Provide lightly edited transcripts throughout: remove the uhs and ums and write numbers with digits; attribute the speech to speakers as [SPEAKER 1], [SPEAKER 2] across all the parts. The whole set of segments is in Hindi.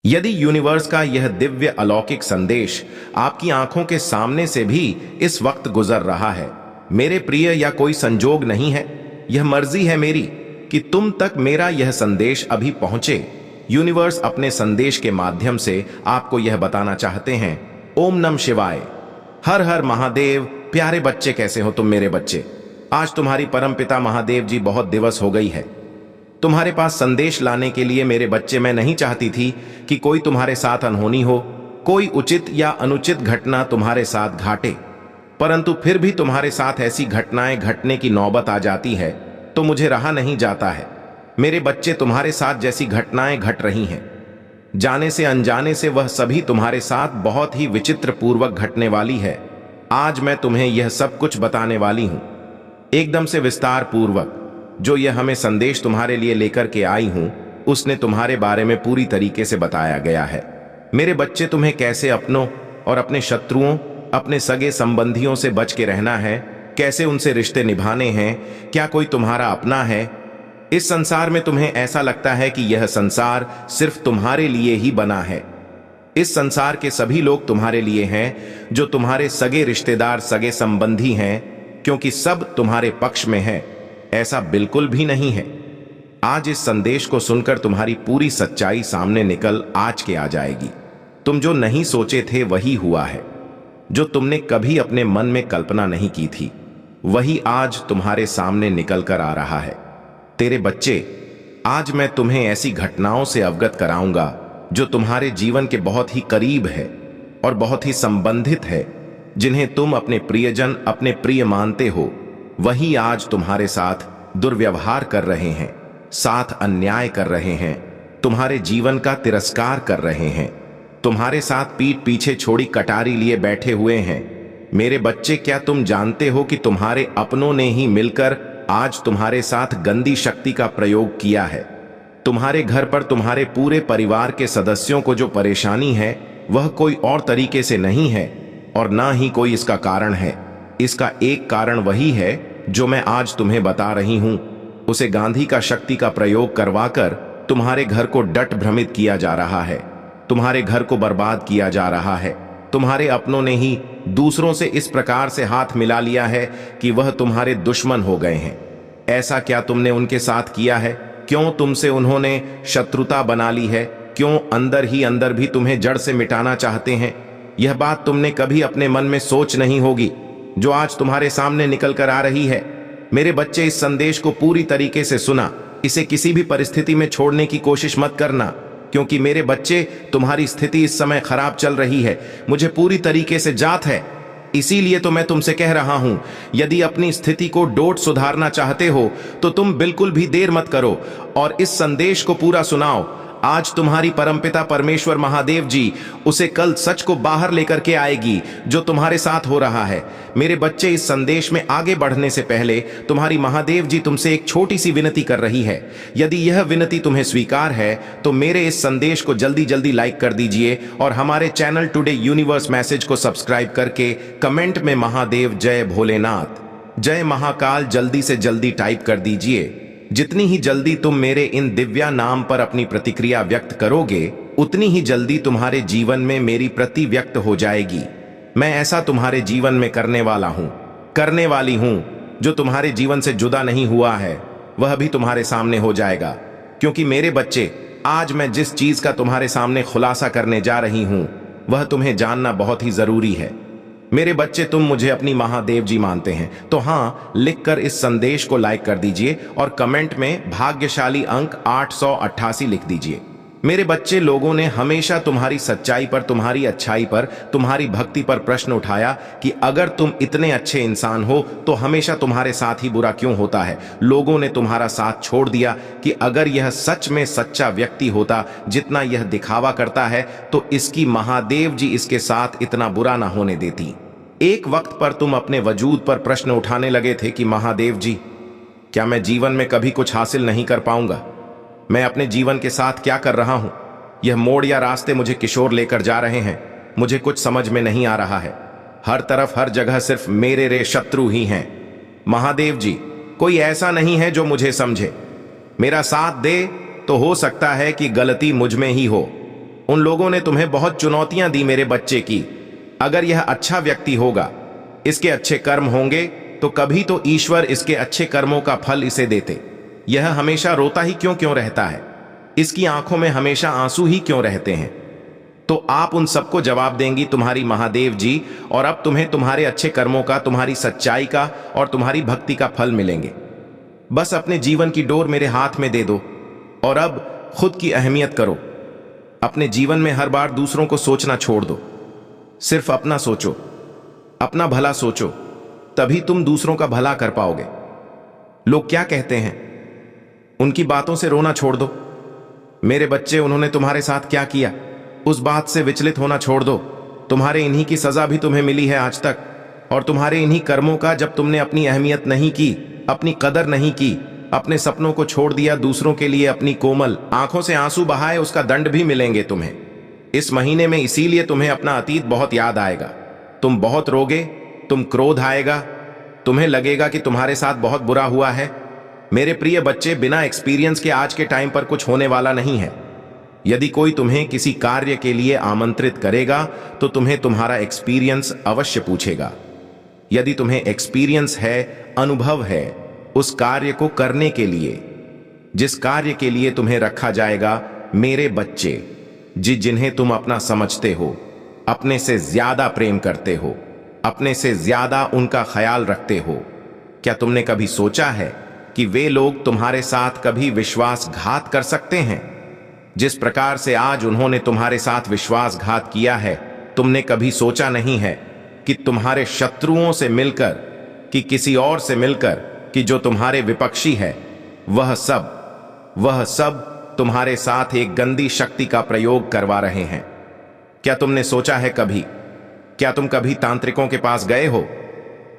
[SPEAKER 1] यदि यूनिवर्स का यह दिव्य अलौकिक संदेश आपकी आंखों के सामने से भी इस वक्त गुजर रहा है, मेरे प्रिय, या कोई संजोग नहीं है, यह मर्जी है मेरी कि तुम तक मेरा यह संदेश अभी पहुंचे। यूनिवर्स अपने संदेश के माध्यम से आपको यह बताना चाहते हैं। ओम नमः शिवाय, हर हर महादेव। प्यारे बच्चे, कैसे हो तुम मेरे बच्चे? आज तुम्हारी परमपिता महादेव जी बहुत दिवस हो गई है तुम्हारे पास संदेश लाने के लिए। मेरे बच्चे, मैं नहीं चाहती थी कि कोई तुम्हारे साथ अनहोनी हो, कोई उचित या अनुचित घटना तुम्हारे साथ घाटे, परंतु फिर भी तुम्हारे साथ ऐसी घटनाएं घटने की नौबत आ जाती है तो मुझे रहा नहीं जाता है। मेरे बच्चे, तुम्हारे साथ जैसी घटनाएं घट रही हैं, जाने से अनजाने से, वह सभी तुम्हारे साथ बहुत ही विचित्र पूर्वक घटने वाली है। आज मैं तुम्हें यह सब कुछ बताने वाली हूं, एकदम से विस्तार पूर्वक। जो यह हमें संदेश तुम्हारे लिए लेकर के आई हूं, उसने तुम्हारे बारे में पूरी तरीके से बताया गया है। मेरे बच्चे, तुम्हें कैसे अपनों और अपने शत्रुओं, अपने सगे संबंधियों से बच के रहना है, कैसे उनसे रिश्ते निभाने हैं, क्या कोई तुम्हारा अपना है? इस संसार में तुम्हें ऐसा लगता है कि यह संसार सिर्फ तुम्हारे लिए ही बना है। इस संसार के सभी लोग तुम्हारे लिए हैं, जो तुम्हारे सगे रिश्तेदार, सगे संबंधी हैं, क्योंकि सब तुम्हारे पक्ष में है। ऐसा बिल्कुल भी नहीं है। आज इस संदेश को सुनकर तुम्हारी पूरी सच्चाई सामने निकल आज के आ जाएगी। तुम जो नहीं सोचे थे वही हुआ है। जो तुमने कभी अपने मन में कल्पना नहीं की थी, वही आज तुम्हारे सामने निकल कर आ रहा है। तेरे बच्चे, आज मैं तुम्हें ऐसी घटनाओं से अवगत कराऊंगा जो तुम्हारे जीवन के बहुत ही करीब है और बहुत ही संबंधित है, जिन्हें तुम अपने प्रियजन, अपने प्रिय मानते हो, वही आज तुम्हारे साथ दुर्व्यवहार कर रहे हैं, साथ अन्याय कर रहे हैं, तुम्हारे जीवन का तिरस्कार कर रहे हैं, तुम्हारे साथ पीठ पीछे छोड़ी कटारी लिए बैठे हुए हैं। मेरे बच्चे, क्या तुम जानते हो कि तुम्हारे अपनों ने ही मिलकर आज तुम्हारे साथ गंदी शक्ति का प्रयोग किया है? तुम्हारे घर पर तुम्हारे पूरे परिवार के सदस्यों को जो परेशानी है, वह कोई और तरीके से नहीं है और ना ही कोई इसका कारण है। इसका एक कारण वही है जो मैं आज तुम्हें बता रही हूं। उसे गांधी का शक्ति का प्रयोग करवाकर तुम्हारे घर को डट भ्रमित किया जा रहा है, तुम्हारे घर को बर्बाद किया जा रहा है। तुम्हारे अपनों ने ही दूसरों से इस प्रकार से हाथ मिला लिया है कि वह तुम्हारे दुश्मन हो गए हैं। ऐसा क्या तुमने उनके साथ किया है? क्यों तुमसे उन्होंने शत्रुता बना ली है? क्यों अंदर ही अंदर भी तुम्हें जड़ से मिटाना चाहते हैं? यह बात तुमने कभी अपने मन में सोच नहीं होगी, जो आज तुम्हारे सामने निकल कर आ रही है। मेरे बच्चे, इस संदेश को पूरी तरीके से सुना। इसे किसी भी परिस्थिति में छोड़ने की कोशिश मत करना, क्योंकि मेरे बच्चे, तुम्हारी स्थिति इस समय खराब चल रही है, मुझे पूरी तरीके से जात है। इसीलिए तो मैं तुमसे कह रहा हूं, यदि अपनी स्थिति को डोट सुधारना चाहते हो तो तुम बिल्कुल भी देर मत करो और इस संदेश को पूरा सुनाओ। आज तुम्हारी परमपिता परमेश्वर महादेव जी उसे कल सच को बाहर लेकर के आएगी जो तुम्हारे साथ हो रहा है। मेरे बच्चे, इस संदेश में आगे बढ़ने से पहले तुम्हारी महादेव जी तुमसे एक छोटी सी विनती कर रही है। यदि यह विनती तुम्हें स्वीकार है तो मेरे इस संदेश को जल्दी जल्दी लाइक कर दीजिए और हमारे चैनल टुडे यूनिवर्स मैसेज को सब्सक्राइब करके कमेंट में महादेव, जय भोलेनाथ, जय महाकाल जल्दी से जल्दी टाइप कर दीजिए। जितनी ही जल्दी तुम मेरे इन दिव्या नाम पर अपनी प्रतिक्रिया व्यक्त करोगे, उतनी ही जल्दी तुम्हारे जीवन में मेरी प्रति व्यक्त हो जाएगी। मैं ऐसा तुम्हारे जीवन में करने वाला हूं, करने वाली हूं। जो तुम्हारे जीवन से जुदा नहीं हुआ है वह भी तुम्हारे सामने हो जाएगा, क्योंकि मेरे बच्चे, आज मैं जिस चीज का तुम्हारे सामने खुलासा करने जा रही हूं वह तुम्हें जानना बहुत ही जरूरी है। मेरे बच्चे, तुम मुझे अपनी महादेव जी मानते हैं तो हाँ, लिखकर इस संदेश को लाइक कर दीजिए और कमेंट में भाग्यशाली अंक 888 लिख दीजिए। मेरे बच्चे, लोगों ने हमेशा तुम्हारी सच्चाई पर, तुम्हारी अच्छाई पर, तुम्हारी भक्ति पर प्रश्न उठाया कि अगर तुम इतने अच्छे इंसान हो तो हमेशा तुम्हारे साथ ही बुरा क्यों होता है। लोगों ने तुम्हारा साथ छोड़ दिया कि अगर यह सच में सच्चा व्यक्ति होता जितना यह दिखावा करता है तो इसकी महादेव जी इसके साथ इतना बुरा ना होने देती। एक वक्त पर तुम अपने वजूद पर प्रश्न उठाने लगे थे कि महादेव जी, क्या मैं जीवन में कभी कुछ हासिल नहीं कर पाऊंगा? मैं अपने जीवन के साथ क्या कर रहा हूं? यह मोड़ या रास्ते मुझे किशोर लेकर जा रहे हैं, मुझे कुछ समझ में नहीं आ रहा है। हर तरफ, हर जगह सिर्फ मेरे रे शत्रु ही हैं। महादेव जी, कोई ऐसा नहीं है जो मुझे समझे। मेरा साथ दे तो हो सकता है कि गलती मुझ में ही हो। उन लोगों ने तुम्हें बहुत चुनौतियां दी मेरे बच्चे की। अगर यह अच्छा व्यक्ति होगा, इसके अच्छे कर्म होंगे, तो कभी तो ईश्वर इसके अच्छे कर्मों का फल इसे देते। यह हमेशा रोता ही क्यों क्यों रहता है? इसकी आंखों में हमेशा आंसू ही क्यों रहते हैं? तो आप उन सबको जवाब देंगी तुम्हारी महादेव जी, और अब तुम्हें तुम्हारे अच्छे कर्मों का, तुम्हारी सच्चाई का और तुम्हारी भक्ति का फल मिलेंगे। बस अपने जीवन की डोर मेरे हाथ में दे दो और अब खुद की अहमियत करो। अपने जीवन में हर बार दूसरों को सोचना छोड़ दो। सिर्फ अपना सोचो, अपना भला सोचो, तभी तुम दूसरों का भला कर पाओगे। लोग क्या कहते हैं, उनकी बातों से रोना छोड़ दो। मेरे बच्चे, उन्होंने तुम्हारे साथ क्या किया, उस बात से विचलित होना छोड़ दो। तुम्हारे इन्हीं की सजा भी तुम्हें मिली है आज तक, और तुम्हारे इन्हीं कर्मों का, जब तुमने अपनी अहमियत नहीं की, अपनी कदर नहीं की, अपने सपनों को छोड़ दिया, दूसरों के लिए अपनी कोमल आंखों से आंसू बहाए, उसका दंड भी मिलेंगे तुम्हें इस महीने में। इसीलिए तुम्हें अपना अतीत बहुत याद आएगा। तुम बहुत रोगे, तुम क्रोध आएगा, तुम्हें लगेगा कि तुम्हारे साथ बहुत बुरा हुआ है। मेरे प्रिय बच्चे, बिना एक्सपीरियंस के आज के टाइम पर कुछ होने वाला नहीं है। यदि कोई तुम्हें किसी कार्य के लिए आमंत्रित करेगा तो तुम्हें तुम्हारा एक्सपीरियंस अवश्य पूछेगा। यदि तुम्हें एक्सपीरियंस है, अनुभव है उस कार्य को करने के लिए, जिस कार्य के लिए तुम्हें रखा जाएगा, मेरे बच्चे, जिन्हें तुम अपना समझते हो, अपने से ज्यादा प्रेम करते हो, अपने से ज्यादा उनका ख्याल रखते हो, क्या तुमने कभी सोचा है कि वे लोग तुम्हारे साथ कभी विश्वासघात कर सकते हैं? जिस प्रकार से आज उन्होंने तुम्हारे साथ विश्वासघात किया है, तुमने कभी सोचा नहीं है कि तुम्हारे शत्रुओं से मिलकर, कि किसी और से मिलकर, कि जो तुम्हारे विपक्षी है, वह सब तुम्हारे साथ एक गंदी शक्ति का प्रयोग करवा रहे हैं। क्या तुमने सोचा है कभी, क्या तुम कभी तांत्रिकों के पास गए हो?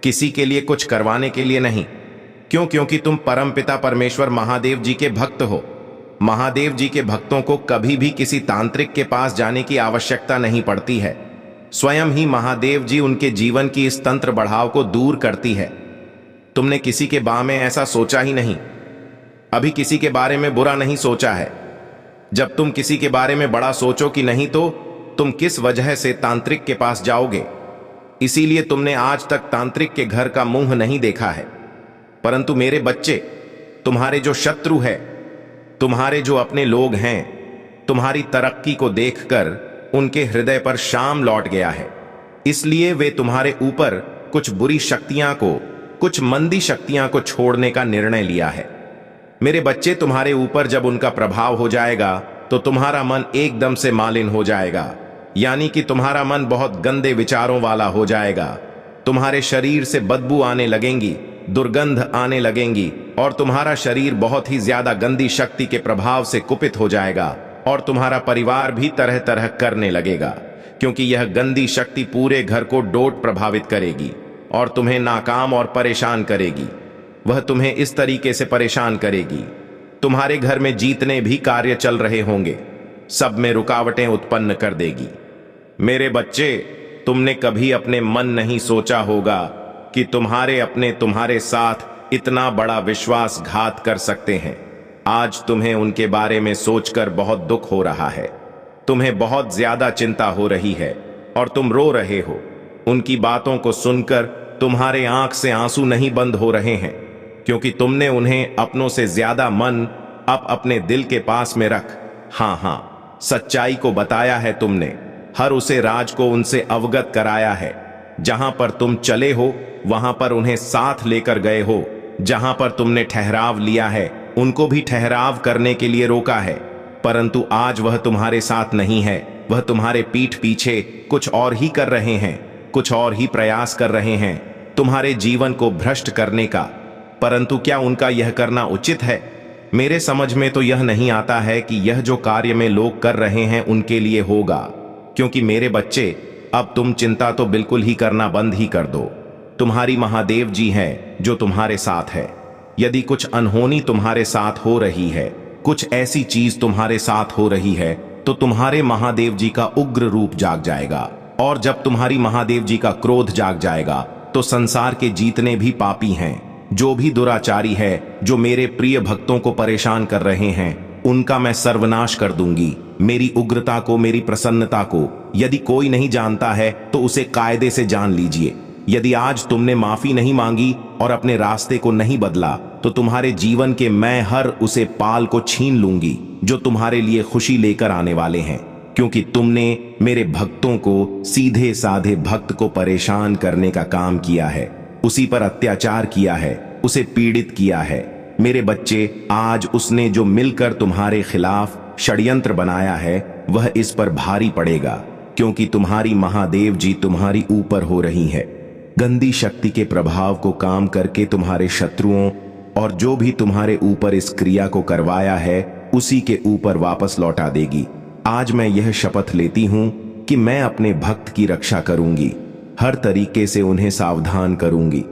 [SPEAKER 1] किसी के लिए कुछ करवाने के लिए नहीं। क्यों? क्योंकि तुम परमपिता परमेश्वर महादेव जी के भक्त हो। महादेव जी के भक्तों को कभी भी किसी तांत्रिक के पास जाने की आवश्यकता नहीं पड़ती है। स्वयं ही महादेव जी उनके जीवन की इस तंत्र बढ़ाव को दूर करती है। तुमने किसी के बारे में ऐसा सोचा ही नहीं, अभी किसी के बारे में बुरा नहीं सोचा है। जब तुम किसी के बारे में बड़ा सोचो कि नहीं, तो तुम किस वजह से तांत्रिक के पास जाओगे? इसीलिए तुमने आज तक तांत्रिक के घर का मुंह नहीं देखा है। परंतु मेरे बच्चे, तुम्हारे जो शत्रु है, तुम्हारे जो अपने लोग हैं, तुम्हारी तरक्की को देखकर उनके हृदय पर शाम लौट गया है। इसलिए वे तुम्हारे ऊपर कुछ बुरी शक्तियां को, कुछ मंदी शक्तियां को छोड़ने का निर्णय लिया है। मेरे बच्चे, तुम्हारे ऊपर जब उनका प्रभाव हो जाएगा तो तुम्हारा मन एकदम से मालिन हो जाएगा, यानी कि तुम्हारा मन बहुत गंदे विचारों वाला हो जाएगा। तुम्हारे शरीर से बदबू आने लगेंगी, दुर्गंध आने लगेंगी, और तुम्हारा शरीर बहुत ही ज्यादा गंदी शक्ति के प्रभाव से कुपित हो जाएगा, और तुम्हारा परिवार भी तरह तरह करने लगेगा, क्योंकि यह गंदी शक्ति पूरे घर को डोट प्रभावित करेगी और तुम्हें नाकाम और परेशान करेगी। वह तुम्हें इस तरीके से परेशान करेगी, तुम्हारे घर में जितने भी कार्य चल रहे होंगे, सब में रुकावटें उत्पन्न कर देगी। मेरे बच्चे, तुमने कभी अपने मन नहीं सोचा होगा कि तुम्हारे अपने तुम्हारे साथ इतना बड़ा विश्वासघात कर सकते हैं। आज तुम्हें उनके बारे में सोचकर बहुत दुख हो रहा है, तुम्हें बहुत ज्यादा चिंता हो रही है और तुम रो रहे हो। उनकी बातों को सुनकर तुम्हारे आंख से आंसू नहीं बंद हो रहे हैं, क्योंकि तुमने उन्हें अपनों से ज्यादा मन अब अपने दिल के पास में रख, हाँ, सच्चाई को बताया है तुमने, हर उसे राज को उनसे अवगत कराया है। जहां पर तुम चले हो वहां पर उन्हें साथ लेकर गए हो, जहां पर तुमने ठहराव लिया है उनको भी ठहराव करने के लिए रोका है। परंतु आज वह तुम्हारे साथ नहीं है, वह तुम्हारे पीठ पीछे कुछ और ही कर रहे हैं, कुछ और ही प्रयास कर रहे हैं तुम्हारे जीवन को भ्रष्ट करने का। परंतु क्या उनका यह करना उचित है? मेरे समझ में तो यह नहीं आता है कि यह जो कार्य में लोग कर रहे हैं उनके लिए होगा, क्योंकि मेरे बच्चे, अब तुम चिंता तो बिल्कुल ही करना बंद ही कर दो। तुम्हारी महादेव जी हैं जो तुम्हारे साथ है। यदि कुछ अनहोनी तुम्हारे साथ हो रही है, कुछ ऐसी चीज तुम्हारे साथ हो रही है, तो तुम्हारे महादेव जी का उग्र रूप जाग जाएगा, और जब तुम्हारी महादेव जी का क्रोध जाग जाएगा तो संसार के जितने भी पापी हैं, जो भी दुराचारी है, जो मेरे प्रिय भक्तों को परेशान कर रहे हैं, उनका मैं सर्वनाश कर दूंगी। मेरी उग्रता को, मेरी प्रसन्नता को यदि कोई नहीं जानता है तो उसे कायदे से जान लीजिए। यदि आज तुमने माफी नहीं मांगी और अपने रास्ते को नहीं बदला तो तुम्हारे जीवन के मैं हर उसे पाल को छीन लूंगी जो तुम्हारे लिए खुशी लेकर आने वाले हैं, क्योंकि तुमने मेरे भक्तों को, सीधे साधे भक्त को परेशान करने का काम किया है, उसी पर अत्याचार किया है, उसे पीड़ित किया है। मेरे बच्चे, आज उसने जो मिलकर तुम्हारे खिलाफ षड्यंत्र बनाया है वह इस पर भारी पड़ेगा, क्योंकि तुम्हारी महादेव जी तुम्हारी ऊपर हो रही है। गंदी शक्ति के प्रभाव को काम करके तुम्हारे शत्रुओं और जो भी तुम्हारे ऊपर इस क्रिया को करवाया है उसी के ऊपर वापस लौटा देगी। आज मैं यह शपथ लेती हूं कि मैं अपने भक्त की रक्षा करूंगी, हर तरीके से उन्हें सावधान करूंगी,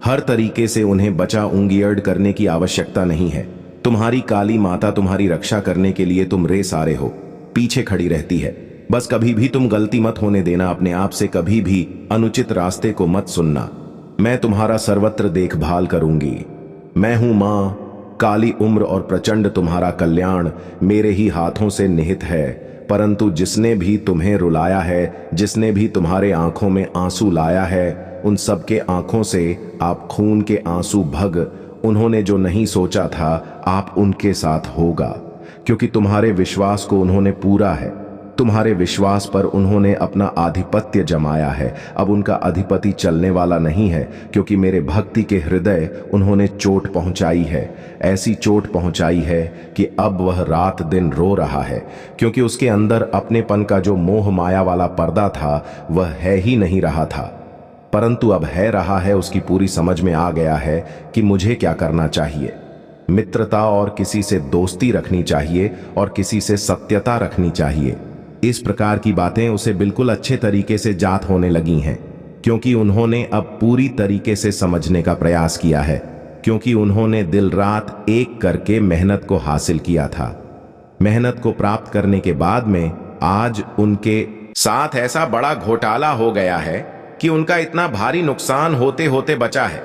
[SPEAKER 1] हर तरीके से उन्हें बचाऊंगी। अर्ड करने की आवश्यकता नहीं है। तुम्हारी काली माता तुम्हारी रक्षा करने के लिए तुम रे सारे हो, पीछे खड़ी रहती है। बस कभी भी तुम गलती मत होने देना, अपने आप से कभी भी अनुचित रास्ते को मत सुनना। मैं तुम्हारा सर्वत्र देखभाल करूंगी। मैं हूं मां काली उम्र और प्रचंड तुम्हारा कल्याण मेरे ही हाथों से निहित है। परंतु जिसने भी तुम्हें रुलाया है, जिसने भी तुम्हारे आंखों में आंसू लाया है, उन सबके आंखों से आप खून के आंसू भग। उन्होंने जो नहीं सोचा था आप उनके साथ होगा, क्योंकि तुम्हारे विश्वास को उन्होंने पूरा है। तुम्हारे विश्वास पर उन्होंने अपना आधिपत्य जमाया है। अब उनका अधिपति चलने वाला नहीं है, क्योंकि मेरे भक्ति के हृदय उन्होंने चोट पहुंचाई है। ऐसी चोट पहुंचाई है कि अब वह रात दिन रो रहा है, क्योंकि उसके अंदर अपनेपन का जो मोह माया वाला पर्दा था वह है ही नहीं रहा था, परंतु अब है रहा है। उसकी पूरी समझ में आ गया है कि मुझे क्या करना चाहिए। मित्रता और किसी से दोस्ती रखनी चाहिए और किसी से सत्यता रखनी चाहिए। इस प्रकार की बातें उसे बिल्कुल अच्छे तरीके से जात होने लगी हैं, क्योंकि उन्होंने अब पूरी तरीके से समझने का प्रयास किया है, क्योंकि उन्होंने दिन रात एक करके मेहनत को हासिल किया था। मेहनत को प्राप्त करने के बाद में आज उनके साथ ऐसा बड़ा घोटाला हो गया है कि उनका इतना भारी नुकसान होते होते बचा है।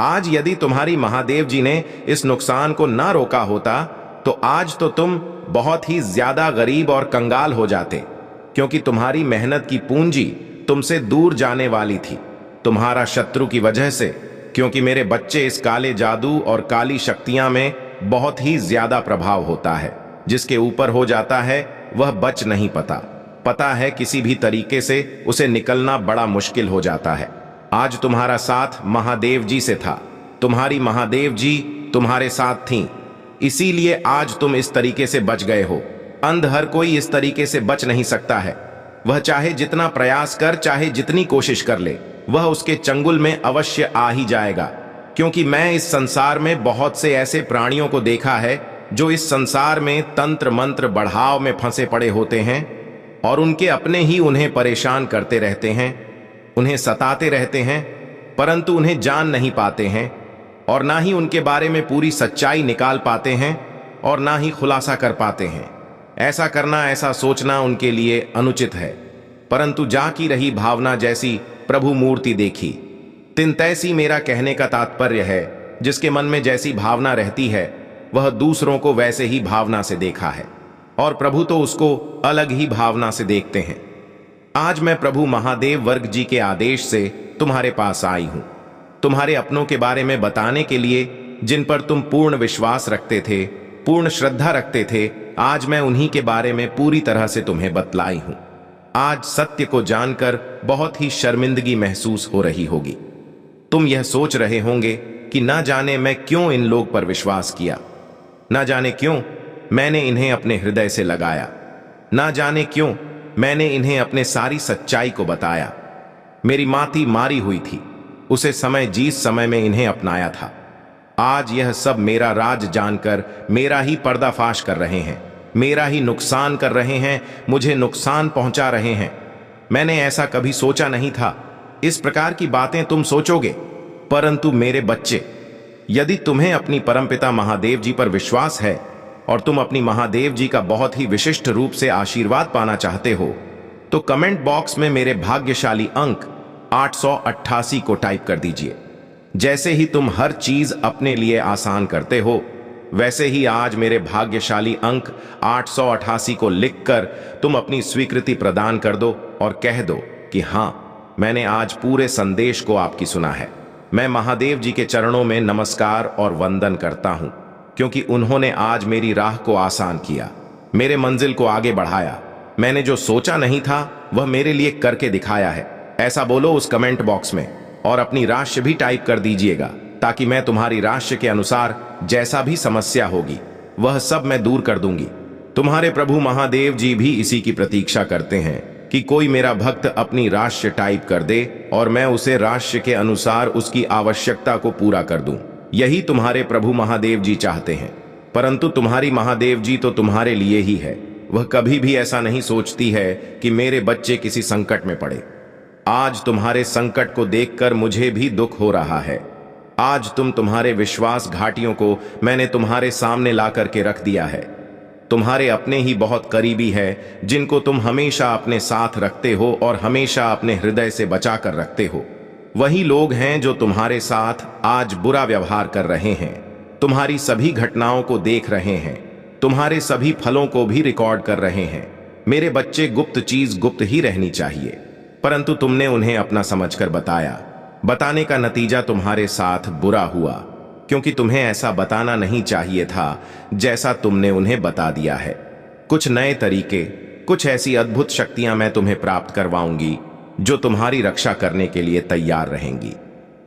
[SPEAKER 1] आज यदि तुम्हारी महादेव जी ने इस नुकसान को ना रोका होता तो आज तो तुम बहुत ही ज्यादा गरीब और कंगाल हो जाते, क्योंकि तुम्हारी मेहनत की पूंजी तुमसे दूर जाने वाली थी, तुम्हारा शत्रु की वजह से। क्योंकि मेरे बच्चे, इस काले जादू और काली शक्तियां में बहुत ही ज्यादा प्रभाव होता है। जिसके ऊपर हो जाता है वह बच नहीं पता है किसी भी तरीके से उसे निकलना बड़ा मुश्किल हो जाता है। आज तुम्हारा साथ महादेव जी से था, तुम्हारी महादेव जी तुम्हारे साथ थीं, इसीलिए आज तुम इस तरीके से बच गए हो। अंध हर कोई इस तरीके से बच नहीं सकता है। वह चाहे जितना प्रयास कर, चाहे जितनी कोशिश कर ले, वह उसके चंगुल में अवश्य आ ही जाएगा। क्योंकि मैं इस संसार में बहुत से ऐसे प्राणियों को देखा है जो इस संसार में तंत्र मंत्र बढ़ाव में फंसे पड़े होते हैं और उनके अपने ही उन्हें परेशान करते रहते हैं, उन्हें सताते रहते हैं, परंतु उन्हें जान नहीं पाते हैं और ना ही उनके बारे में पूरी सच्चाई निकाल पाते हैं और ना ही खुलासा कर पाते हैं। ऐसा करना, ऐसा सोचना उनके लिए अनुचित है। परंतु जा की रही भावना जैसी प्रभु मूर्ति देखी, तिन तैसी मेरा कहने का तात्पर्य है। जिसके मन में जैसी भावना रहती है वह दूसरों को वैसे ही भावना से देखा है, और प्रभु तो उसको अलग ही भावना से देखते हैं। आज मैं प्रभु महादेव वर्ग जी के आदेश से तुम्हारे पास आई हूं, तुम्हारे अपनों के बारे में बताने के लिए, जिन पर तुम पूर्ण विश्वास रखते थे, पूर्ण श्रद्धा रखते थे। आज मैं उन्हीं के बारे में पूरी तरह से तुम्हें बतलाई हूं। आज सत्य को जानकर बहुत ही शर्मिंदगी महसूस हो रही होगी। तुम यह सोच रहे होंगे कि ना जाने मैं क्यों इन लोग पर विश्वास किया, ना जाने क्यों मैंने इन्हें अपने हृदय से लगाया, ना जाने क्यों मैंने इन्हें अपने सारी सच्चाई को बताया। मेरी माती मारी हुई थी, उसे समय जिस समय में इन्हें अपनाया था। आज यह सब मेरा राज जानकर मेरा ही पर्दाफाश कर रहे हैं, मेरा ही नुकसान कर रहे हैं, मुझे नुकसान पहुंचा रहे हैं। मैंने ऐसा कभी सोचा नहीं था। इस प्रकार की बातें तुम सोचोगे, परंतु मेरे बच्चे, यदि तुम्हें अपनी परमपिता महादेव जी पर विश्वास है और तुम अपनी महादेव जी का बहुत ही विशिष्ट रूप से आशीर्वाद पाना चाहते हो, तो कमेंट बॉक्स में मेरे भाग्यशाली अंक 888 को टाइप कर दीजिए। जैसे ही तुम हर चीज अपने लिए आसान करते हो, वैसे ही आज मेरे भाग्यशाली अंक 888 को लिखकर तुम अपनी स्वीकृति प्रदान कर दो और कह दो कि हां, मैंने आज पूरे संदेश को आपकी सुना है। मैं महादेव जी के चरणों में नमस्कार और वंदन करता हूं, क्योंकि उन्होंने आज मेरी राह को आसान किया, मेरे मंजिल को आगे बढ़ाया। मैंने जो सोचा नहीं था वह मेरे लिए करके दिखाया है। ऐसा बोलो उस कमेंट बॉक्स में और अपनी राशि भी टाइप कर दीजिएगा, ताकि मैं तुम्हारी राशि के अनुसार जैसा भी समस्या होगी वह सब मैं दूर कर दूंगी। तुम्हारे प्रभु महादेव जी भी इसी की प्रतीक्षा करते हैं कि कोई मेरा भक्त अपनी राशि टाइप कर दे और मैं उसे राशि के अनुसार उसकी आवश्यकता को पूरा कर दूं। यही तुम्हारे प्रभु महादेव जी चाहते हैं। परंतु तुम्हारी महादेव जी तो तुम्हारे लिए ही है। वह कभी भी ऐसा नहीं सोचती है कि मेरे बच्चे किसी संकट में पड़े। आज तुम्हारे संकट को देखकर मुझे भी दुख हो रहा है। आज तुम्हारे विश्वासघाटियों को मैंने तुम्हारे सामने ला करके रख दिया है। तुम्हारे अपने ही बहुत करीबी है, जिनको तुम हमेशा अपने साथ रखते हो और हमेशा अपने हृदय से बचा कर रखते हो। वही लोग हैं जो तुम्हारे साथ आज बुरा व्यवहार कर रहे हैं, तुम्हारी सभी घटनाओं को देख रहे हैं, तुम्हारे सभी फलों को भी रिकॉर्ड कर रहे हैं। मेरे बच्चे, गुप्त चीज गुप्त ही रहनी चाहिए, परंतु तुमने उन्हें अपना समझकर बताया। बताने का नतीजा तुम्हारे साथ बुरा हुआ, क्योंकि तुम्हें ऐसा बताना नहीं चाहिए था जैसा तुमने उन्हें बता दिया है। कुछ नए तरीके, कुछ ऐसी अद्भुत शक्तियां मैं तुम्हें प्राप्त करवाऊंगी जो तुम्हारी रक्षा करने के लिए तैयार रहेंगी।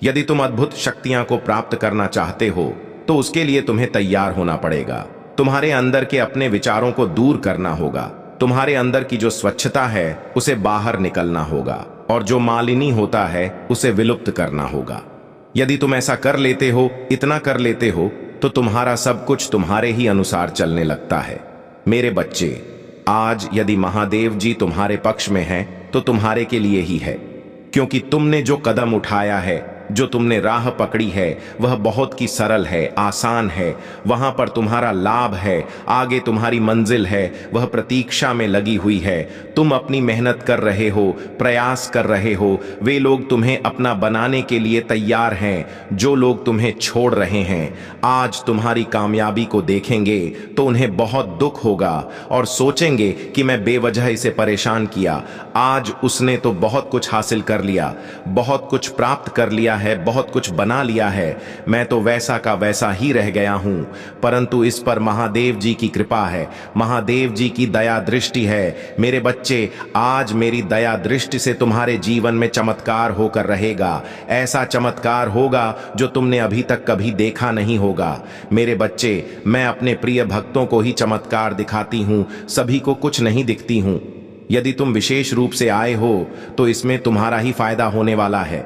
[SPEAKER 1] यदि तुम अद्भुत शक्तियां को प्राप्त करना चाहते हो तो उसके लिए तुम्हें तैयार होना पड़ेगा। तुम्हारे अंदर के अपने विचारों को दूर करना होगा। तुम्हारे अंदर की जो स्वच्छता है उसे बाहर निकलना होगा और जो मालिनी होता है उसे विलुप्त करना होगा। यदि तुम ऐसा कर लेते हो, इतना कर लेते हो, तो तुम्हारा सब कुछ तुम्हारे ही अनुसार चलने लगता है। मेरे बच्चे, आज यदि महादेव जी तुम्हारे पक्ष में हैं तो तुम्हारे के लिए ही है, क्योंकि तुमने जो कदम उठाया है, जो तुमने राह पकड़ी है, वह बहुत ही सरल है, आसान है। वहां पर तुम्हारा लाभ है, आगे तुम्हारी मंजिल है, वह प्रतीक्षा में लगी हुई है। तुम अपनी मेहनत कर रहे हो, प्रयास कर रहे हो। वे लोग तुम्हें अपना बनाने के लिए तैयार हैं। जो लोग तुम्हें छोड़ रहे हैं, आज तुम्हारी कामयाबी को देखेंगे तो उन्हें बहुत दुख होगा और सोचेंगे कि मैं बेवजह इसे परेशान किया। आज उसने तो बहुत कुछ हासिल कर लिया, बहुत कुछ प्राप्त कर लिया है, बहुत कुछ बना लिया है। मैं तो वैसा का वैसा ही रह गया हूं, परंतु इस पर महादेव जी की कृपा है, महादेव जी की दया दृष्टि है। मेरे बच्चे, आज मेरी दया दृष्टि से तुम्हारे जीवन में चमत्कार होकर रहेगा। ऐसा चमत्कार होगा जो तुमने अभी तक कभी देखा नहीं होगा। मेरे बच्चे, मैं अपने प्रिय भक्तों को ही चमत्कार दिखाती हूं, सभी को कुछ नहीं दिखती हूं। यदि तुम विशेष रूप से आए हो तो इसमें तुम्हारा ही फायदा होने वाला है,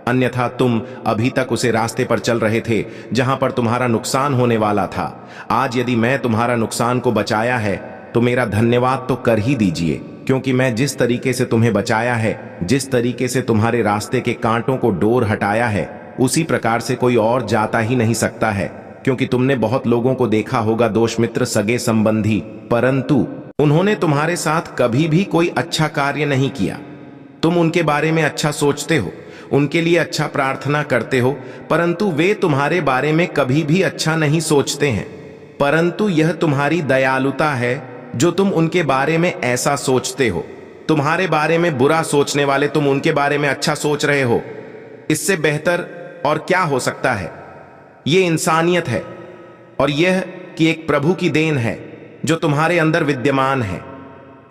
[SPEAKER 1] अन्यथा तुम अभी तक उसे रास्ते पर चल रहे थे जहां पर तुम्हारा नुकसान होने वाला था। आज यदि मैं तुम्हारा नुकसान को बचाया है तो मेरा धन्यवाद तो कर ही दीजिए, क्योंकि मैं जिस तरीके से तुम्हें बचाया है, जिस तरीके से तुम्हारे रास्ते के कांटों को डोर हटाया है, उसी प्रकार से कोई और जाता ही नहीं सकता है। क्योंकि तुमने बहुत लोगों को देखा होगा, दोस्त मित्र, सगे संबंधी, परंतु उन्होंने तुम्हारे साथ कभी भी कोई अच्छा कार्य नहीं किया। तुम उनके बारे में अच्छा सोचते हो, उनके लिए अच्छा प्रार्थना करते हो, परंतु वे तुम्हारे बारे में कभी भी अच्छा नहीं सोचते हैं। परंतु यह तुम्हारी दयालुता है जो तुम उनके बारे में ऐसा सोचते हो। तुम्हारे बारे में बुरा सोचने वाले तुम उनके बारे में अच्छा सोच रहे हो। इससे बेहतर और क्या हो सकता है? ये इंसानियत है और यह कि एक प्रभु की देन है जो तुम्हारे अंदर विद्यमान है,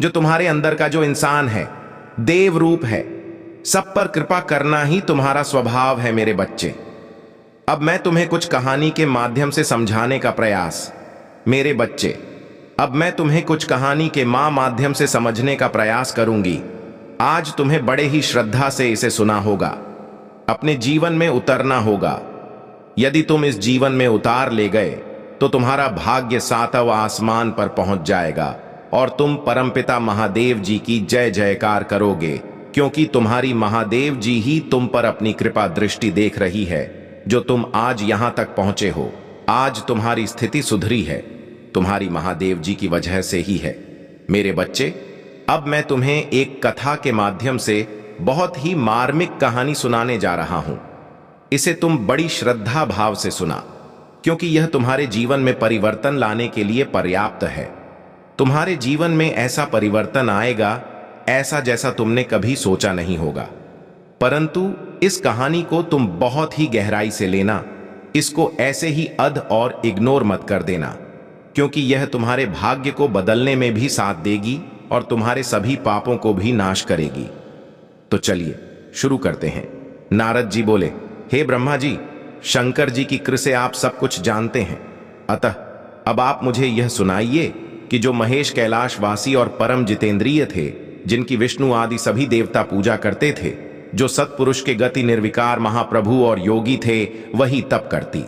[SPEAKER 1] जो तुम्हारे अंदर का जो इंसान है, देव रूप है। सब पर कृपा करना ही तुम्हारा स्वभाव है मेरे बच्चे। अब मैं तुम्हें कुछ कहानी के माध्यम से समझाने का प्रयास, मेरे बच्चे, अब मैं तुम्हें कुछ कहानी के माध्यम से समझने का प्रयास करूंगी। आज तुम्हें बड़े ही श्रद्धा से इसे सुना होगा, अपने जीवन में उतरना होगा। यदि तुम इस जीवन में उतार ले गए तो तुम्हारा भाग्य सातवां आसमान पर पहुंच जाएगा और तुम परमपिता महादेव जी की जय जयकार करोगे, क्योंकि तुम्हारी महादेव जी ही तुम पर अपनी कृपा दृष्टि देख रही है। जो तुम आज यहां तक पहुंचे हो, आज तुम्हारी स्थिति सुधरी है, तुम्हारी महादेव जी की वजह से ही है। मेरे बच्चे, अब मैं तुम्हें एक कथा के माध्यम से बहुत ही मार्मिक कहानी सुनाने जा रहा हूं। इसे तुम बड़ी श्रद्धा भाव से सुना। क्योंकि यह तुम्हारे जीवन में परिवर्तन लाने के लिए पर्याप्त है। तुम्हारे जीवन में ऐसा परिवर्तन आएगा, ऐसा जैसा तुमने कभी सोचा नहीं होगा। परंतु इस कहानी को तुम बहुत ही गहराई से लेना, इसको ऐसे ही अध और इग्नोर मत कर देना, क्योंकि यह तुम्हारे भाग्य को बदलने में भी साथ देगी और तुम्हारे सभी पापों को भी नाश करेगी। तो चलिए शुरू करते हैं। नारद जी बोले, हे ब्रह्मा जी, शंकर जी की कृपा से आप सब कुछ जानते हैं, अतः अब आप मुझे यह सुनाइए कि जो महेश कैलाशवासी और परम जितेंद्रिय थे, जिनकी विष्णु आदि सभी देवता पूजा करते थे, जो सत्पुरुष के गति निर्विकार महाप्रभु और योगी थे, वही तप करती।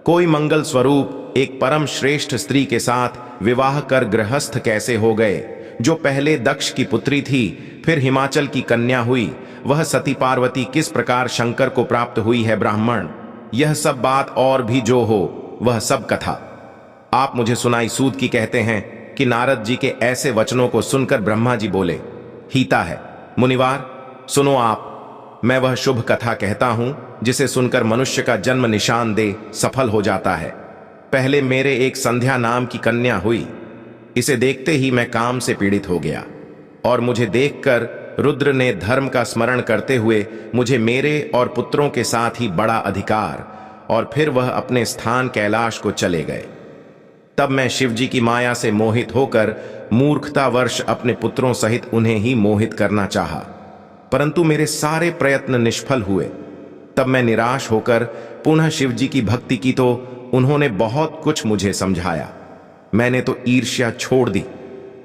[SPEAKER 1] कोई मंगल स्वरूप एक परम श्रेष्ठ स्त्री के साथ विवाह कर गृहस्थ कैसे हो गए, जो पहले दक्ष की पुत्री थी, फिर हिमाचल की कन्या हुई, वह सती पार्वती किस प्रकार शंकर को प्राप्त हुई है ब्राह्मण, यह सब बात और भी जो हो वह सब कथा आप मुझे सुनाई सूत की कहते हैं कि नारद जी के ऐसे वचनों को सुनकर ब्रह्मा जी बोले, हिता है मुनिवार, सुनो आप, मैं वह शुभ कथा कहता हूं जिसे सुनकर मनुष्य का जन्म निशानदेह सफल हो जाता है। पहले मेरे एक संध्या नाम की कन्या हुई। इसे देखते ही मैं काम से पीड़ित हो गया और मुझे देखकर रुद्र ने धर्म का स्मरण करते हुए मुझे मेरे और पुत्रों के साथ ही बड़ा अधिकार, और फिर वह अपने स्थान कैलाश को चले गए। तब मैं शिवजी की माया से मोहित होकर मूर्खतावश अपने पुत्रों सहित उन्हें ही मोहित करना चाहा, परंतु मेरे सारे प्रयत्न निष्फल हुए। तब मैं निराश होकर पुनः शिवजी की भक्ति की तो उन्होंने बहुत कुछ मुझे समझाया। मैंने तो ईर्ष्या छोड़ दी,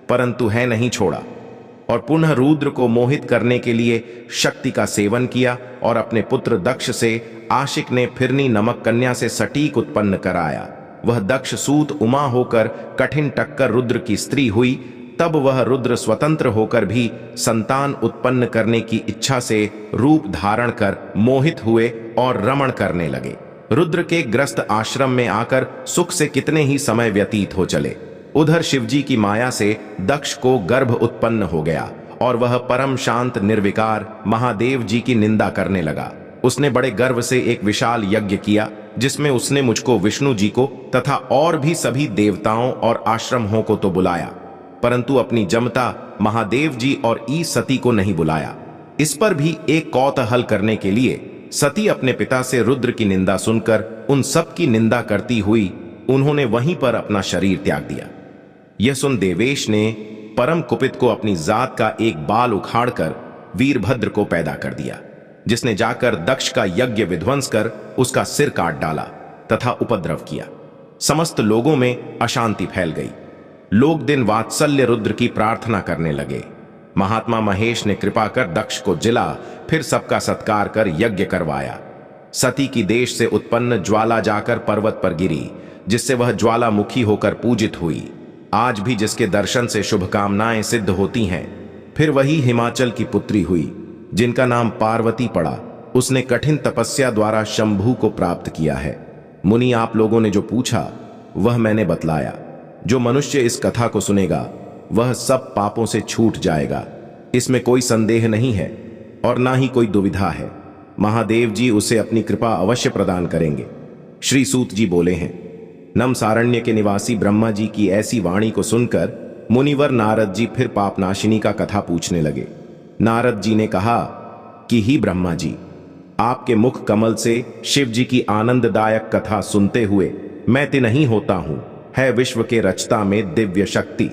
[SPEAKER 1] परंतु है नहीं छोड़ा, और पुनः रुद्र को मोहित करने के लिए शक्ति का सेवन किया और अपने पुत्र दक्ष से आशिक ने फिरनी नमक कन्या से सटीक उत्पन्न कराया। वह दक्ष सूत उमा होकर कठिन टक्कर रुद्र की स्त्री हुई। तब वह रुद्र स्वतंत्र होकर भी संतान उत्पन्न करने की इच्छा से रूप धारण कर मोहित हुए और रमण करने लगे। रुद्र के ग्रस्त आश्रम में आकर सुख से कितने ही समय व्यतीत हो चले। उधर शिवजी की माया से दक्ष को गर्भ उत्पन्न हो गया और वह परम शांत निर्विकार महादेव जी की निंदा करने लगा। उसने बड़े गर्व से एक विशाल यज्ञ किया, जिसमें उसने मुझको, विष्णु जी को तथा और भी सभी देवताओं और आश्रमों को तो बुलाया, परंतु अपनी जमता महादेव जी और ई सती को नहीं बुलाया। इस पर भी एक कौतूहल करने के लिए सती अपने पिता से रुद्र की निंदा सुनकर उन सब की निंदा करती हुई उन्होंने वहीं पर अपना शरीर त्याग दिया। यह सुन देवेश ने परम कुपित को अपनी जात का एक बाल उखाड़कर वीरभद्र को पैदा कर दिया, जिसने जाकर दक्ष का यज्ञ विध्वंस कर उसका सिर काट डाला तथा उपद्रव किया। समस्त लोगों में अशांति फैल गई। लोग दिन वात्सल्य रुद्र की प्रार्थना करने लगे। महात्मा महेश ने कृपा कर दक्ष को जिला, फिर सबका सत्कार कर यज्ञ करवाया। सती की देश से उत्पन्न ज्वाला जाकर पर्वत पर गिरी, जिससे वह ज्वालामुखी होकर पूजित हुई। आज भी जिसके दर्शन से शुभकामनाएं सिद्ध होती हैं, फिर वही हिमाचल की पुत्री हुई, जिनका नाम पार्वती पड़ा। उसने कठिन तपस्या द्वारा शंभू को प्राप्त किया है। मुनि, आप लोगों ने जो पूछा वह मैंने बतलाया। जो मनुष्य इस कथा को सुनेगा वह सब पापों से छूट जाएगा, इसमें कोई संदेह नहीं है और ना ही कोई दुविधा है। महादेव जी उसे अपनी कृपा अवश्य प्रदान करेंगे। श्री सूत जी बोले हैं। नमसारण्य के निवासी ब्रह्मा जी की ऐसी वाणी को सुनकर मुनिवर नारद जी फिर पापनाशिनी का कथा पूछने लगे। नारद जी ने कहा कि ही ब्रह्मा जी, आपके मुख कमल से शिव जी की आनंददायक कथा सुनते हुए मैं तिन्हीं होता हूं, है विश्व के रचता में दिव्य शक्ति।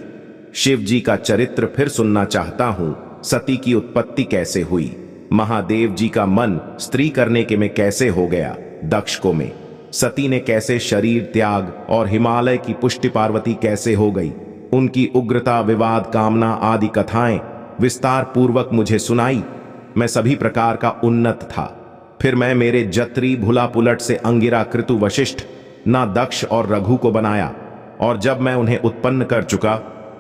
[SPEAKER 1] शिव जी का चरित्र फिर सुनना चाहता हूं। सती की उत्पत्ति कैसे हुई, महादेव जी का मन स्त्री करने के में कैसे हो गया, दक्ष को में सती ने कैसे शरीर त्याग, और हिमालय की पुष्टि पार्वती कैसे हो गई, उनकी उग्रता, विवाद, कामना आदि कथाएं विस्तार पूर्वक मुझे सुनाई। मैं सभी प्रकार का उन्नत था। फिर मैं मेरे जत्री भुला पुलट से अंगिरा, कृतु, वशिष्ठ, ना दक्ष और रघु को बनाया, और जब मैं उन्हें उत्पन्न कर चुका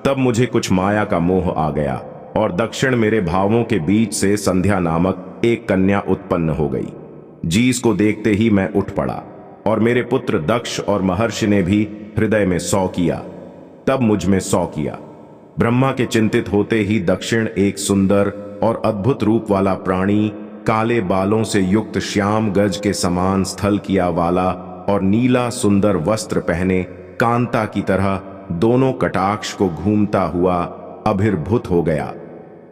[SPEAKER 1] तब मुझे कुछ माया का मोह आ गया और दक्षिण मेरे भावों के बीच से संध्या नामक एक कन्या उत्पन्न हो गई, जिसको देखते ही मैं उठ पड़ा, और मेरे पुत्र दक्ष और महर्षि ने भी हृदय में सौ किया, तब मुझ में सौ किया। ब्रह्मा के चिंतित होते ही दक्षिण एक सुंदर और अद्भुत रूप वाला प्राणी, काले बालों से युक्त श्याम गज के समान स्थल किया वाला और नीला सुंदर वस्त्र पहने कांता की तरह दोनों कटाक्ष को घूमता हुआ अभिर्भूत हो गया।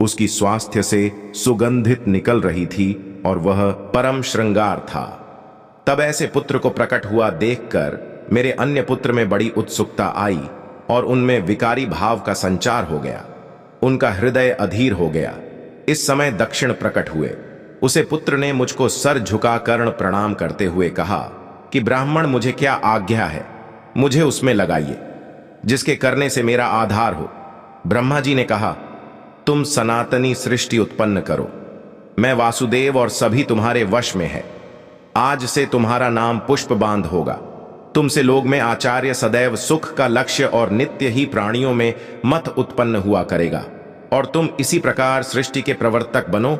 [SPEAKER 1] उसकी स्वास्थ्य से सुगंधित निकल रही थी और वह परम श्रृंगार था। तब ऐसे पुत्र को प्रकट हुआ देखकर मेरे अन्य पुत्र में बड़ी उत्सुकता आई और उनमें विकारी भाव का संचार हो गया। उनका हृदय अधीर हो गया। इस समय दक्षिण प्रकट हुए। उसे पुत्र ने मुझको सर झुका कर्ण प्रणाम करते हुए कहा कि ब्राह्मण, मुझे क्या आज्ञा है, मुझे उसमें लगाइए जिसके करने से मेरा आधार हो। ब्रह्मा जी ने कहा, तुम सनातनी सृष्टि उत्पन्न करो। मैं वासुदेव और सभी तुम्हारे वश में है। आज से तुम्हारा नाम पुष्पबांध होगा। तुमसे लोग में आचार्य सदैव सुख का लक्ष्य और नित्य ही प्राणियों में मत उत्पन्न हुआ करेगा और तुम इसी प्रकार सृष्टि के प्रवर्तक बनो।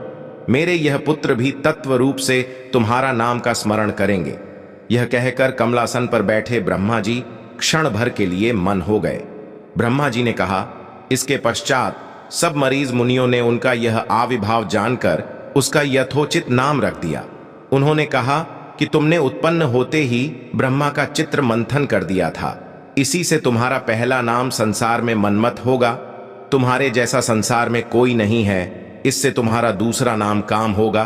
[SPEAKER 1] मेरे यह पुत्र भी तत्व रूप से तुम्हारा नाम का स्मरण करेंगे। यह कहकर कमलासन पर बैठे ब्रह्मा जी क्षण भर के लिए मन हो गए। ब्रह्मा जी ने कहा, इसके पश्चात सब मरीज मुनियों ने उनका यह आविर्भाव जानकर उसका यथोचित नाम रख दिया। उन्होंने कहा कि तुमने उत्पन्न होते ही ब्रह्मा का चित्र मंथन कर दिया था। इसी से तुम्हारा पहला नाम संसार में मन्मथ होगा। तुम्हारे जैसा संसार में कोई नहीं है। इससे तुम्हारा दूसरा नाम काम होगा।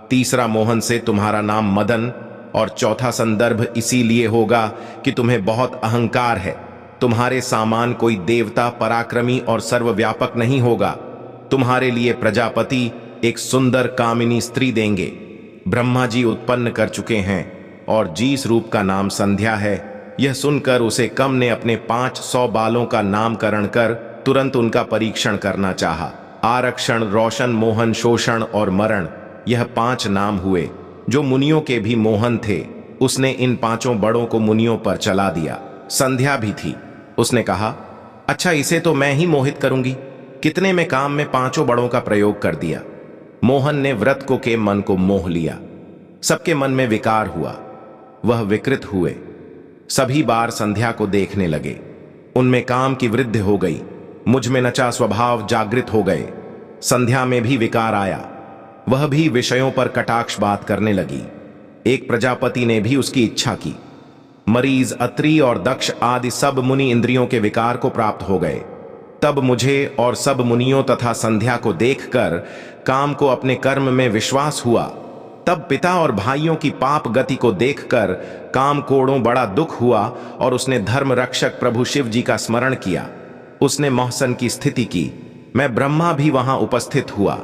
[SPEAKER 1] तीसरा मोहन से तुम्हारा नाम मदन और चौथा संदर्भ इसीलिए होगा कि तुम्हें बहुत अहंकार है। तुम्हारे सामान कोई देवता पराक्रमी और सर्वव्यापक नहीं होगा। तुम्हारे लिए प्रजापति एक सुंदर कामिनी स्त्री देंगे। ब्रह्मा जी उत्पन्न कर चुके हैं और जिस रूप का नाम संध्या है। यह सुनकर उसे कम ने अपने 500 बालों का नामकरण कर तुरंत उनका परीक्षण करना चाहा। आरक्षण, रोशन, मोहन, शोषण और मरण, यह 5 नाम हुए जो मुनियों के भी मोहन थे। उसने इन 5 बड़ों को मुनियों पर चला दिया। संध्या भी थी। उसने कहा, अच्छा इसे तो मैं ही मोहित करूंगी। कितने में काम में 5 बड़ों का प्रयोग कर दिया। मोहन ने व्रत को के मन को मोह लिया। सबके मन में विकार हुआ। वह विकृत हुए। सभी बार संध्या को देखने लगे। उनमें काम की वृद्धि हो गई। मुझ में नचा स्वभाव जागृत हो गए। संध्या में भी विकार आया। वह भी विषयों पर कटाक्ष बात करने लगी। एक प्रजापति ने भी उसकी इच्छा की। मरीज, अत्रि और दक्ष आदि सब मुनि इंद्रियों के विकार को प्राप्त हो गए। तब मुझे और सब मुनियों तथा संध्या को देखकर काम को अपने कर्म में विश्वास हुआ। तब पिता और भाइयों की पाप गति को देखकर काम कोड़ों बड़ा दुख हुआ और उसने धर्म रक्षक प्रभु शिव जी का स्मरण किया। उसने मोहसन की स्थिति की। मैं ब्रह्मा भी वहां उपस्थित हुआ।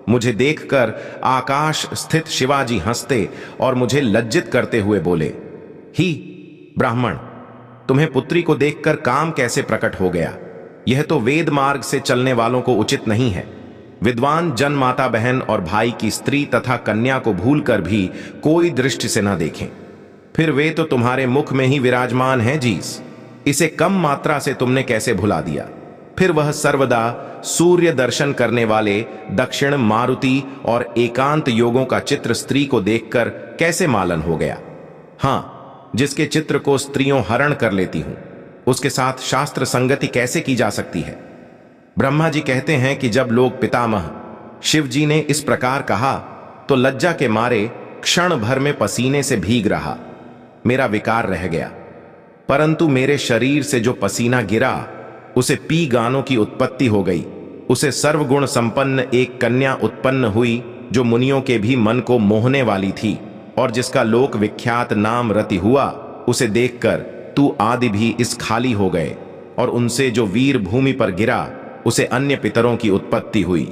[SPEAKER 1] मुझे देखकर आकाश स्थित शिवाजी हंसते और मुझे लज्जित करते हुए बोले, ही ब्राह्मण, तुम्हें पुत्री को देखकर काम कैसे प्रकट हो गया? यह तो वेद मार्ग से चलने वालों को उचित नहीं है। विद्वान जन माता बहन और भाई की स्त्री तथा कन्या को भूलकर भी कोई दृष्टि से न देखें। फिर वे तो तुम्हारे मुख में ही विराजमान हैं जीस। इसे कम मात्रा से तुमने कैसे भुला दिया? फिर वह सर्वदा सूर्य दर्शन करने वाले दक्षिण मारुति और एकांत योगों का चित्र स्त्री को देखकर कैसे मालन हो गया? हां, जिसके चित्र को स्त्रियों हरण कर लेती हूं, उसके साथ शास्त्र संगति कैसे की जा सकती है? ब्रह्मा जी कहते हैं कि जब लोग पितामह शिव जी ने इस प्रकार कहा तो लज्जा के मारे क्षण भर में पसीने से भीग रहा। मेरा विकार रह गया, परंतु मेरे शरीर से जो पसीना गिरा उसे पी गानों की उत्पत्ति हो गई। उसे सर्वगुण संपन्न एक कन्या उत्पन्न हुई जो मुनियों के भी मन को मोहने वाली थी और जिसका लोक विख्यात नाम रति हुआ। उसे देखकर तू आदि भी इस खाली हो गए और उनसे जो वीर भूमि पर गिरा उसे अन्य पितरों की उत्पत्ति हुई।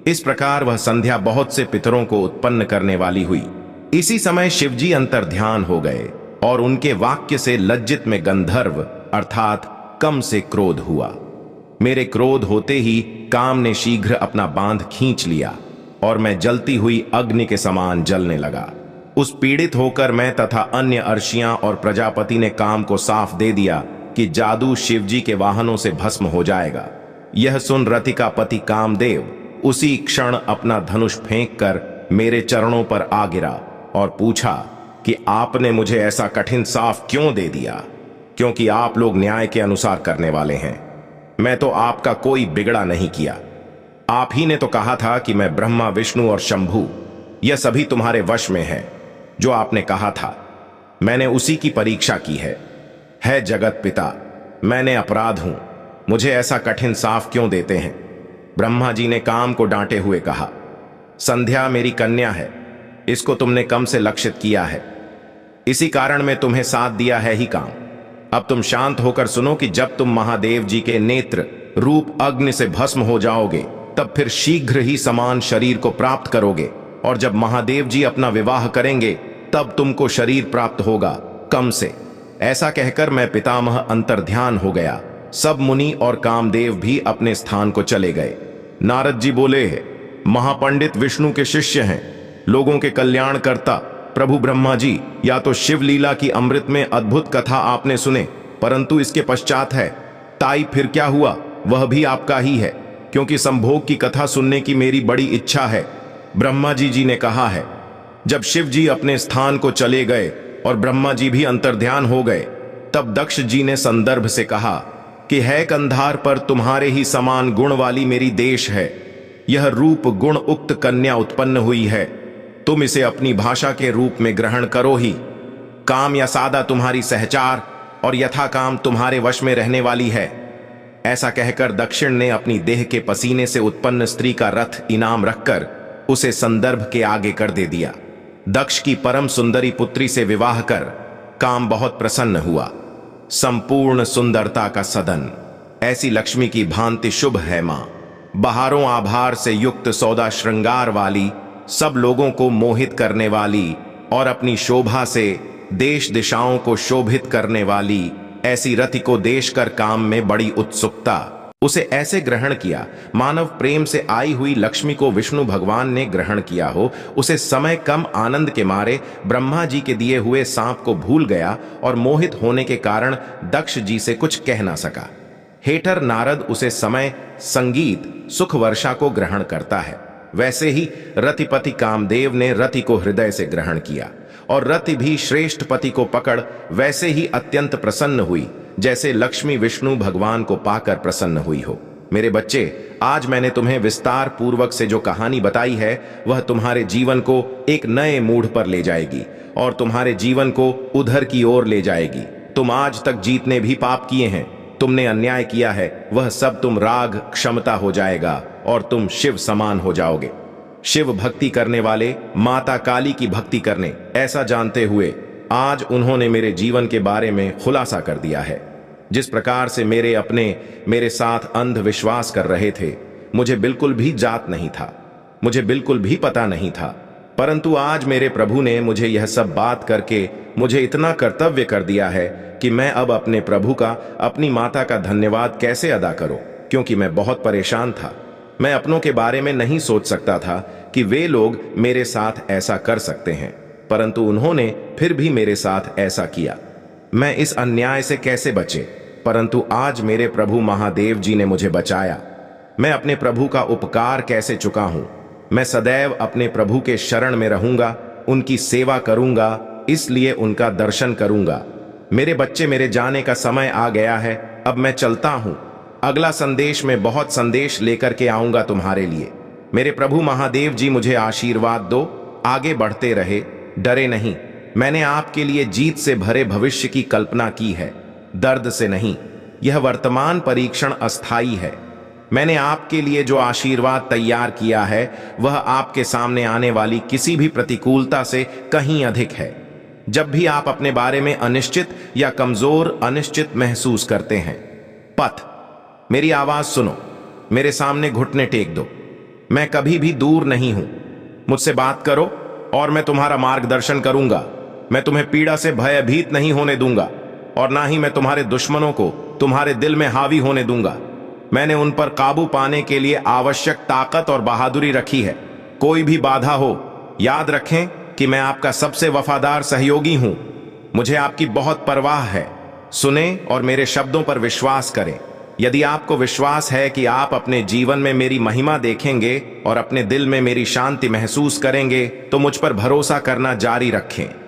[SPEAKER 1] इस प्रकार वह संध्या बहुत से पितरों को उत्पन्न करने वाली हुई। इसी समय शिवजी अंतर्ध्यान हो गए और उनके वाक्य से लज्जित में गंधर्व अर्थात कम से क्रोध हुआ। मेरे क्रोध होते ही काम ने शीघ्र अपना बांध खींच लिया और मैं जलती हुई अग्नि के समान जलने लगा। उस पीड़ित होकर मैं तथा अन्य अर्षियां और प्रजापति ने काम को साफ दे दिया कि जादू शिवजी के वाहनों से भस्म हो जाएगा। यह सुन रति का पति कामदेव उसी क्षण अपना धनुष फेंक कर मेरे चरणों पर आ गिरा और पूछा कि आपने मुझे ऐसा कठिन साफ क्यों दे दिया? क्योंकि आप लोग न्याय के अनुसार करने वाले हैं। मैं तो आपका कोई बिगड़ा नहीं किया। आप ही ने तो कहा था कि मैं ब्रह्मा, विष्णु और शंभु यह सभी तुम्हारे वश में है। जो आपने कहा था मैंने उसी की परीक्षा की है जगत पिता, मैंने अपराध हूं, मुझे ऐसा कठिन साफ क्यों देते हैं? ब्रह्मा जी ने काम को डांटे हुए कहा, संध्या मेरी कन्या है, इसको तुमने कम से लक्षित किया है, इसी कारण मैं तुम्हें साथ दिया है ही काम। अब तुम शांत होकर सुनो कि जब तुम महादेव जी के नेत्र रूप अग्नि से भस्म हो जाओगे, तब फिर शीघ्र ही समान शरीर को प्राप्त करोगे, और जब महादेव जी अपना विवाह करेंगे तब तुमको शरीर प्राप्त होगा कम से। ऐसा कहकर मैं पितामह अंतर्ध्यान हो गया। सब मुनि और कामदेव भी अपने स्थान को चले गए। नारद जी बोले, महापंडित विष्णु के शिष्य हैं, लोगों के कल्याण करता प्रभु ब्रह्मा जी, या तो शिव लीला की अमृत में अद्भुत कथा आपने सुने, परंतु इसके पश्चात है ताई फिर क्या हुआ वह भी आपका ही है, क्योंकि संभोग की कथा सुनने की मेरी बड़ी इच्छा है। ब्रह्मा जी ने कहा है, जब शिव जी अपने स्थान को चले गए और ब्रह्मा जी भी अंतर्ध्यान हो गए, तब दक्ष जी ने संदर्भ से कहा कि है कंधार पर तुम्हारे ही समान गुण वाली मेरी देश है, यह रूप गुण उक्त कन्या उत्पन्न हुई है, तुम इसे अपनी भाषा के रूप में ग्रहण करो ही। काम या सादा तुम्हारी सहचार और यथा काम तुम्हारे वश में रहने वाली है। ऐसा कहकर दक्षिण ने अपनी देह के पसीने से उत्पन्न स्त्री का रथ इनाम रखकर उसे संदर्भ के आगे कर दे दिया। दक्ष की परम सुंदरी पुत्री से विवाह कर काम बहुत प्रसन्न हुआ। संपूर्ण सुंदरता का सदन, ऐसी लक्ष्मी की भांति शुभ है मां, बहारों आभार से युक्त सौदा श्रृंगार वाली, सब लोगों को मोहित करने वाली और अपनी शोभा से देश दिशाओं को शोभित करने वाली, ऐसी रति को देश कर काम में बड़ी उत्सुकता उसे ऐसे ग्रहण किया मानव प्रेम से आई हुई लक्ष्मी को विष्णु भगवान ने ग्रहण किया हो। उसे समय कम आनंद के मारे ब्रह्मा जी के दिए हुए सांप को भूल गया और मोहित होने के कारण दक्ष जी से कुछ कह ना सका। हेटर नारद उसे समय संगीत सुख वर्षा को ग्रहण करता है, वैसे ही रतिपति कामदेव ने रति को हृदय से ग्रहण किया और रति भी श्रेष्ठ पति को पकड़ वैसे ही अत्यंत प्रसन्न हुई जैसे लक्ष्मी विष्णु भगवान को पाकर प्रसन्न हुई हो। मेरे बच्चे, आज मैंने तुम्हें विस्तार पूर्वक से जो कहानी बताई है वह तुम्हारे जीवन को एक नए मूड पर ले जाएगी और तुम्हारे जीवन को उधर की ओर ले जाएगी। तुम आज तक जितने भी पाप किए हैं, तुमने अन्याय किया है, वह सब तुम राग क्षमता हो जाएगा और तुम शिव समान हो जाओगे। शिव भक्ति करने वाले माता काली की भक्ति करने, ऐसा जानते हुए आज उन्होंने मेरे जीवन के बारे में खुलासा कर दिया है। जिस प्रकार से मेरे साथ अंधविश्वास कर रहे थे, मुझे बिल्कुल भी जात नहीं था, मुझे बिल्कुल भी पता नहीं था, परंतु आज मेरे प्रभु ने मुझे यह सब बात करके मुझे इतना कर्तव्य कर दिया है कि मैं अब अपने प्रभु का, अपनी माता का धन्यवाद कैसे अदा करूं, क्योंकि मैं बहुत परेशान था। मैं अपनों के बारे में नहीं सोच सकता था कि वे लोग मेरे साथ ऐसा कर सकते हैं, परंतु उन्होंने फिर भी मेरे साथ ऐसा किया। मैं इस अन्याय से कैसे बचे, परंतु आज मेरे प्रभु महादेव जी ने मुझे बचाया। मैं अपने प्रभु का उपकार कैसे चुका हूं। मैं सदैव अपने प्रभु के शरण में रहूंगा, उनकी सेवा करूंगा, इसलिए उनका दर्शन करूंगा। मेरे बच्चे, मेरे जाने का समय आ गया है, अब मैं चलता हूं। अगला संदेश में बहुत संदेश लेकर के आऊंगा तुम्हारे लिए। मेरे प्रभु महादेव जी मुझे आशीर्वाद दो, आगे बढ़ते रहे, डरे नहीं। मैंने आपके लिए जीत से भरे भविष्य की कल्पना की है, दर्द से नहीं। यह वर्तमान परीक्षण अस्थाई है। मैंने आपके लिए जो आशीर्वाद तैयार किया है वह आपके सामने आने वाली किसी भी प्रतिकूलता से कहीं अधिक है। जब भी आप अपने बारे में अनिश्चित या कमजोर अनिश्चित महसूस करते हैं, पथ, मेरी आवाज सुनो, मेरे सामने घुटने टेक दो। मैं कभी भी दूर नहीं हूं, मुझसे बात करो और मैं तुम्हारा मार्गदर्शन करूंगा। मैं तुम्हें पीड़ा से भयभीत नहीं होने दूंगा और ना ही मैं तुम्हारे दुश्मनों को तुम्हारे दिल में हावी होने दूंगा। मैंने उन पर काबू पाने के लिए आवश्यक ताकत और बहादुरी रखी है। कोई भी बाधा हो, याद रखें कि मैं आपका सबसे वफादार सहयोगी हूं। मुझे आपकी बहुत परवाह है। सुने और मेरे शब्दों पर विश्वास करें। यदि आपको विश्वास है कि आप अपने जीवन में मेरी महिमा देखेंगे और अपने दिल में मेरी शांति महसूस करेंगे, तो मुझ पर भरोसा करना जारी रखें।